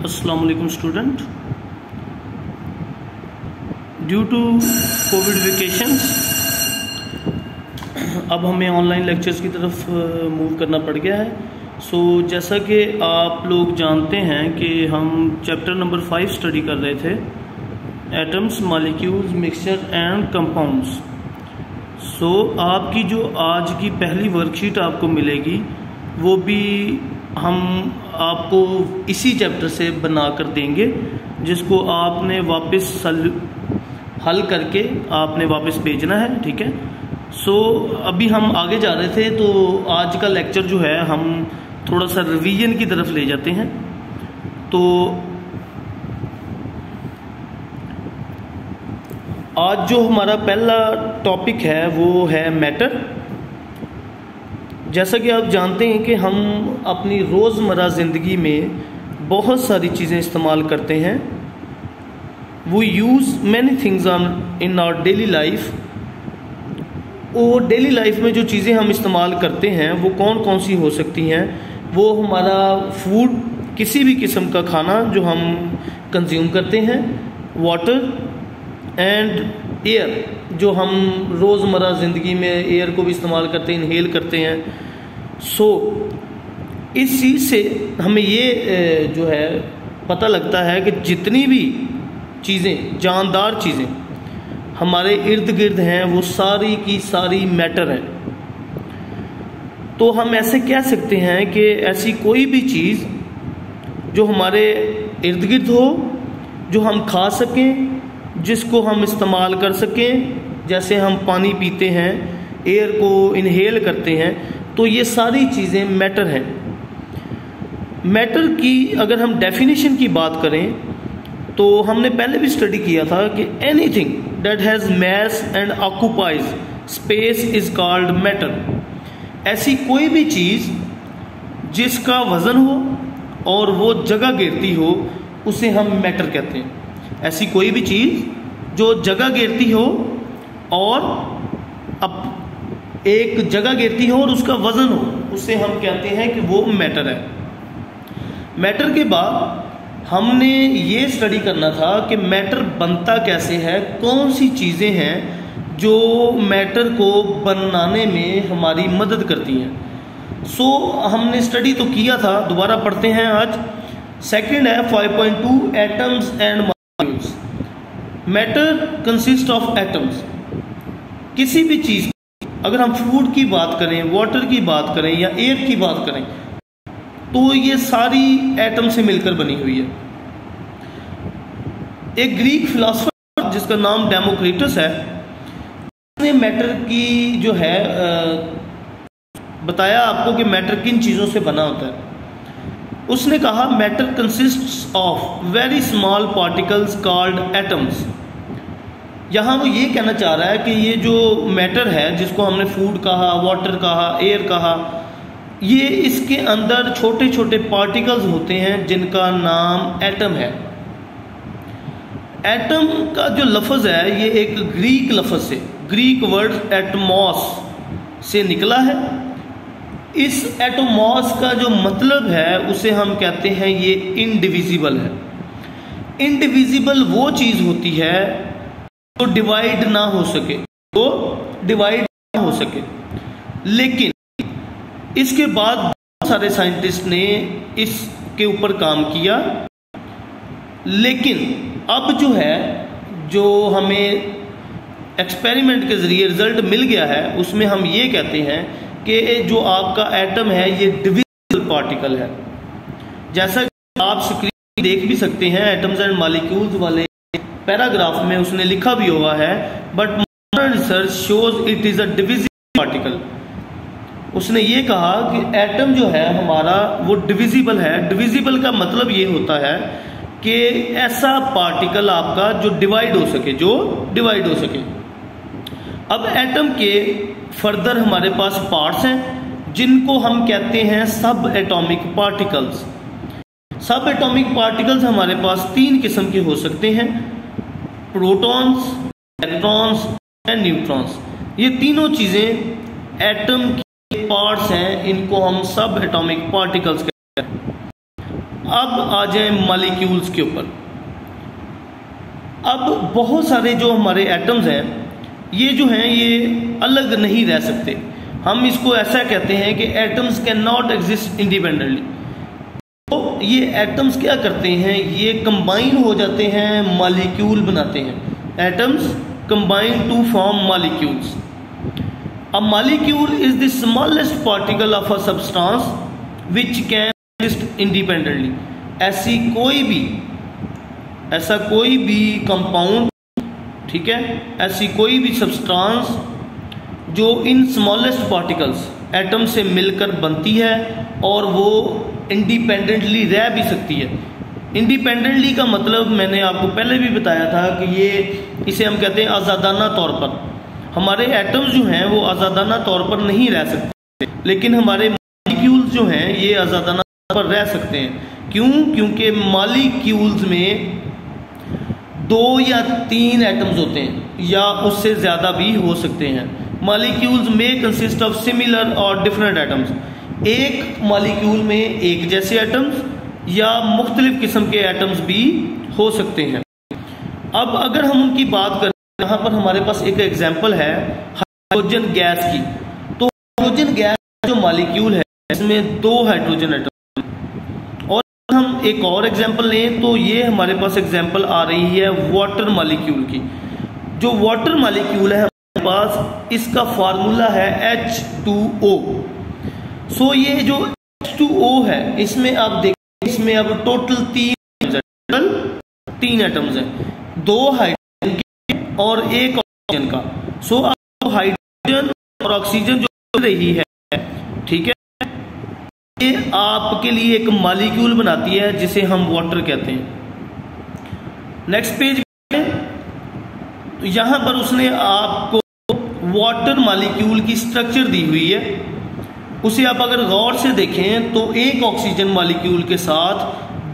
अस्सलाम वालेकुम student. Due to COVID vacations अब हमें ऑनलाइन लेक्चर्स की तरफ मूव करना पड़ गया है। जैसा कि आप लोग जानते हैं कि हम चैप्टर नंबर 5 स्टडी कर रहे थे, atoms, molecules, mixture and compounds. आपकी जो आज की पहली वर्कशीट आपको मिलेगी वो भी हम आपको इसी चैप्टर से बना कर देंगे, जिसको आपने वापस हल करके आपने वापस भेजना है। ठीक है। अभी हम आगे जा रहे थे, तो आज का लेक्चर जो है हम थोड़ा सा रिवीजन की तरफ ले जाते हैं। तो आज जो हमारा पहला टॉपिक है वो है मैटर। जैसा कि आप जानते हैं कि हम अपनी रोज़मर्रा ज़िंदगी में बहुत सारी चीज़ें इस्तेमाल करते हैं। वो use many things in our daily life. वो डेली लाइफ में जो चीज़ें हम इस्तेमाल करते हैं वो कौन कौन सी हो सकती हैं? वो हमारा फूड, किसी भी किस्म का खाना जो हम कंज्यूम करते हैं, वाटर एंड एयर, जो हम रोज़मर्रा ज़िंदगी में एयर को भी इस्तेमाल करते हैं, इनहेल करते हैं। इस चीज़ से हमें ये जो है पता लगता है कि जितनी भी चीज़ें, जानदार चीज़ें हमारे इर्द गिर्द हैं वो सारी की सारी मैटर है। तो हम ऐसे कह सकते हैं कि ऐसी कोई भी चीज़ जो हमारे इर्द गिर्द हो, जो हम खा सकें, जिसको हम इस्तेमाल कर सकें, जैसे हम पानी पीते हैं, एयर को इनहेल करते हैं, तो ये सारी चीज़ें मैटर हैं। मैटर की अगर हम डेफिनेशन की बात करें तो हमने पहले भी स्टडी किया था कि anything that has mass and occupies space is called matter. ऐसी कोई भी चीज़ जिसका वज़न हो और वो जगह घेरती हो उसे हम मैटर कहते हैं। ऐसी कोई भी चीज़ जो जगह घेरती हो और अब एक जगह घेरती हो और उसका वज़न हो, उसे हम कहते हैं कि वो मैटर है। मैटर के बाद हमने ये स्टडी करना था कि मैटर बनता कैसे है, कौन सी चीज़ें हैं जो मैटर को बनाने में हमारी मदद करती हैं। हमने स्टडी तो किया था, दोबारा पढ़ते हैं आज। सेकंड है 5.2 atoms and molecules. Matter consist of atoms. किसी भी चीज़, अगर हम फूड की बात करें, वाटर की बात करें या एयर की बात करें, तो ये सारी एटम से मिलकर बनी हुई है। एक ग्रीक फिलोसोफर जिसका नाम डेमोक्रिटस है, उसने मैटर की जो है बताया आपको कि मैटर किन चीज़ों से बना होता है। उसने कहा matter consists of very small particles called atoms. यहाँ वो ये कहना चाह रहा है कि ये जो मैटर है, जिसको हमने फूड कहा, वाटर कहा, एयर कहा, ये इसके अंदर छोटे छोटे पार्टिकल्स होते हैं जिनका नाम एटम है। एटम का जो लफ्ज़ है ये एक ग्रीक लफ्ज़ से, ग्रीक वर्ड एटमॉस से निकला है। इस एटमॉस का जो मतलब है उसे हम कहते हैं ये इनडिविजिबल है। इनडिविजिबल वो चीज़ होती है जो डिवाइड ना हो सके, लेकिन इसके बाद बहुत सारे साइंटिस्ट ने इसके ऊपर काम किया। लेकिन अब जो है, जो हमें एक्सपेरिमेंट के ज़रिए रिजल्ट मिल गया है, उसमें हम ये कहते हैं कि जो आपका एटम है ये डिविजिबल पार्टिकल है। जैसा कि आप स्क्रीन देख भी सकते हैं, एटम्स एंड मॉलिक्यूल्स वाले पैराग्राफ में उसने लिखा भी हुआ है, but modern research shows it is a divisible particle. उसने ये कहा कि एटम जो है हमारा वो डिविजिबल है। डिविजिबल का मतलब ये होता है कि ऐसा पार्टिकल आपका जो डिवाइड हो सके, अब एटम के फर्दर हमारे पास पार्ट्स हैं जिनको हम कहते हैं सब एटॉमिक पार्टिकल्स। सब एटॉमिक पार्टिकल्स हमारे पास 3 किस्म के हो सकते हैं, प्रोटॉन्स, इलेक्ट्रॉन्स एंड न्यूट्रॉन्स। ये तीनों चीज़ें एटम के पार्ट्स हैं, इनको हम सब एटॉमिक पार्टिकल्स कहते हैं। अब आ जाए मॉलिक्यूल्स के ऊपर। अब बहुत सारे जो हमारे एटम्स हैं ये जो हैं ये अलग नहीं रह सकते। हम इसको ऐसा कहते हैं कि atoms can not exist independently. तो ये एटम्स क्या करते हैं, ये कंबाइन हो जाते हैं, मॉलिक्यूल बनाते हैं। Atoms combine to form molecules. A molecule is the smallest particle of a substance which can exist independently. ऐसा कोई भी कंपाउंड, ठीक है, ऐसी कोई भी सब्सटेंस जो इन स्मॉलेस्ट पार्टिकल्स एटम से मिलकर बनती है और वो इंडिपेंडेंटली रह भी सकती है। इंडिपेंडेंटली का मतलब मैंने आपको पहले भी बताया था कि इसे हम कहते हैं आज़ादाना तौर पर। हमारे एटम्स जो हैं वो आज़ादाना तौर पर नहीं रह सकते, लेकिन हमारे मॉलिक्यूल्स जो हैं ये आज़ादाना तौर पर रह सकते हैं। क्यों? क्योंकि मॉलिक्यूल्स में 2 या 3 एटम्स होते हैं या उससे ज़्यादा भी हो सकते हैं। मॉलिक्यूल्स में कंसिस्ट ऑफ सिमिलर और डिफरेंट एटम्स। एक मॉलिक्यूल में एक जैसे एटम्स या मुख्तलिफ किस्म के एटम्स भी हो सकते हैं। अब अगर हम उनकी बात करें, यहाँ पर हमारे पास एक एग्जाम्पल है हाइड्रोजन गैस की। तो हाइड्रोजन गैस जो मॉलिक्यूल है इसमें 2 हाइड्रोजन एटम। और हम एक और एग्जाम्पल लें तो ये हमारे पास एग्जाम्पल आ रही है वाटर मॉलिक्यूल की। जो वाटर मॉलिक्यूल है हमारे पास, इसका फार्मूला है H2O। सो ये जो H2O है इसमें आप देखिए, इसमें अब टोटल 3 एटम्स हैं, 2 हाइड्रोजन के और 1 ऑक्सीजन का। सो अब हाइड्रोजन और ऑक्सीजन जो रही है, ठीक है, ये आपके लिए एक मॉलिक्यूल बनाती है जिसे हम वाटर कहते हैं। नेक्स्ट पेज पे तो यहाँ पर उसने आपको वाटर मॉलिक्यूल की स्ट्रक्चर दी हुई है। उसे आप अगर गौर से देखें तो एक ऑक्सीजन मॉलिक्यूल के साथ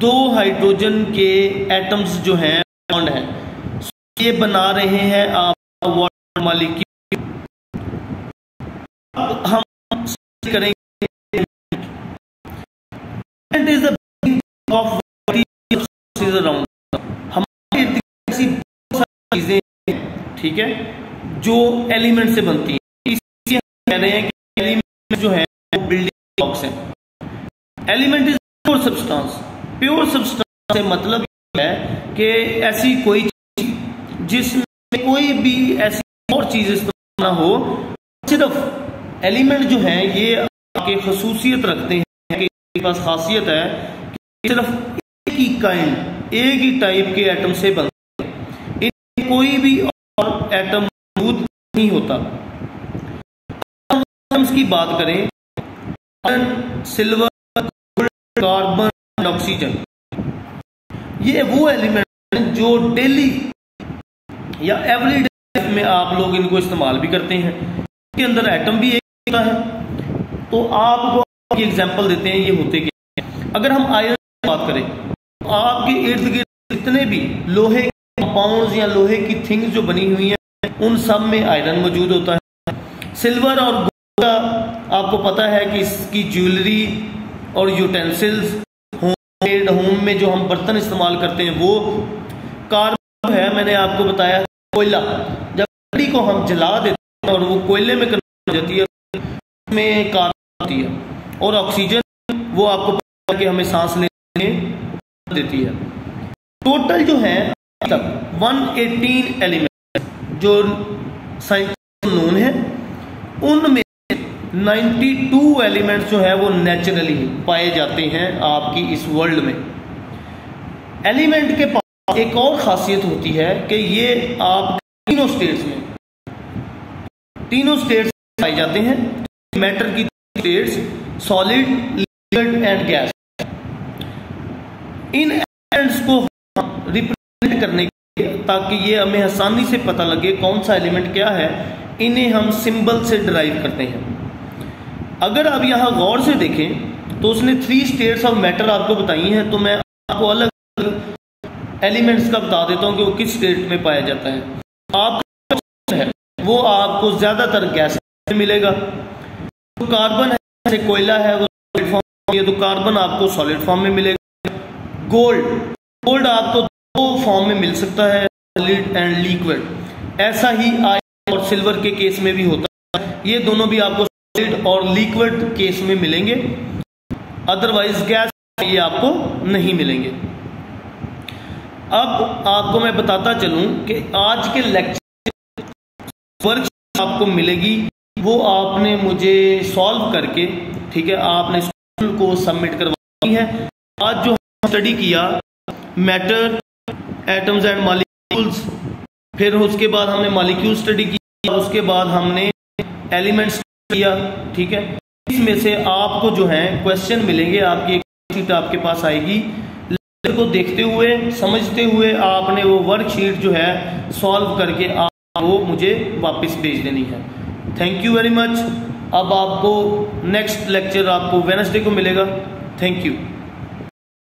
2 हाइड्रोजन के एटम्स जो हैं बॉन्ड हैं, ये बना रहे हैं आप वाटर मॉलिक्यूल। अब हम करेंगे हमारे ऐसी बहुत सारी चीजें, ठीक है, जो एलिमेंट से बनती हैं। इसलिए हम कह रहे हैं कि एलिमेंट जो है वो बिल्डिंग ब्लॉक्स हैं। Element is pure substance. Pure substance से मतलब है कि ऐसी कोई चीज जिसमें कोई भी ऐसी और चीज इस्तेमाल ना हो। सिर्फ एलिमेंट जो है ये आपके खसूसियत रखते हैं कि इनके पास खासियत है कि सिर्फ एक ही काइंड, एक ही टाइप के एटम से बनते हैं। इनमें कोई भी और एटम मौजूद नहीं होता। हम एटम्स की बात करें, iron, silver, gold, carbon, oxygen, ये वो एलिमेंट हैं जो डेली या एवरीडे लाइफ में आप लोग इनको इस्तेमाल भी करते हैं। इसके अंदर एटम भी एक होता है। तो आपको एग्जांपल देते हैं ये होते क्या हैं। अगर हम आयरन की बात करें तो आपके इर्द गिर्द जितने भी लोहे के कंपाउंड्स या लोहे की थिंग्स जो बनी हुई हैं उन सब में आयरन मौजूद होता है। सिल्वर और गोल्ड का आपको पता है कि इसकी ज्वेलरी और यूटेंसिल्स, होम में जो हम बर्तन इस्तेमाल करते हैं वो। कार्बन है, मैंने आपको बताया कोयला, जब लकड़ी को हम जला देते हैं और वो कोयले में कन्वर्ट हो जाती है, उसमें कार्बन होती है। और ऑक्सीजन वो आपको पता है कि हमें सांस लेने देती है। टोटल जो है 118 एलिमेंट जो साइंटिफिक नोन है, उनमें 92 एलिमेंट्स जो है वो नेचुरली पाए जाते हैं आपकी इस वर्ल्ड में। एलिमेंट के पास एक और खासियत होती है कि ये आप तीनों स्टेट्स पाए जाते हैं। मैटर की states solid, liquid and gas. In elements को रिप्रेजेंट करने के लिए, ताकि ये हमें आसानी से पता लगे कौन सा एलिमेंट क्या है, इन्हें हम सिंबल से डिराइव करते हैं। अगर आप यहाँ गौर से देखें तो उसने 3 स्टेट्स ऑफ मैटर आपको बताई हैं, तो मैं आपको अलग अलग एलिमेंट्स का बता देता हूँ कि वो किस स्टेट में पाया जाता है। आपका है वो आपको ज्यादातर गैस में मिलेगा। तो कार्बन है, जैसे कोयला है वो सॉलिड फॉर्म में, तो कार्बन आपको सॉलिड फॉर्म में मिलेगा। गोल्ड आपको दो फॉर्म में मिल सकता है, सॉलिड एंड लिक्विड। ऐसा ही आयरन और सिल्वर के केस में भी होता है, ये दोनों भी आपको सॉलिड और लिक्विड केस में मिलेंगे, अदरवाइज गैस ये आपको नहीं मिलेंगे। अब आपको मैं बताता चलूं कि आज के लेक्चर वर्कशीट आपको मिलेगी, वो आपने मुझे सॉल्व करके, ठीक है, आपने स्कूल को सबमिट करवानी है। आज जो स्टडी किया मैटर, एटम्स एंड मॉलिक्यूल्स, फिर उसके बाद हमने मॉलिक्यूल स्टडी किया, उसके बाद हमने एलिमेंट्स किया, ठीक है। इसमें से आपको जो है क्वेश्चन मिलेंगे, आपकी एक शीट आपके पास आएगी, लेक्चर को देखते हुए समझते हुए आपने वो वर्कशीट जो है सॉल्व करके आप वो मुझे वापस भेज देनी है। Thank you very much. अब आपको नेक्स्ट लेक्चर आपको वेडनेसडे को मिलेगा। Thank you.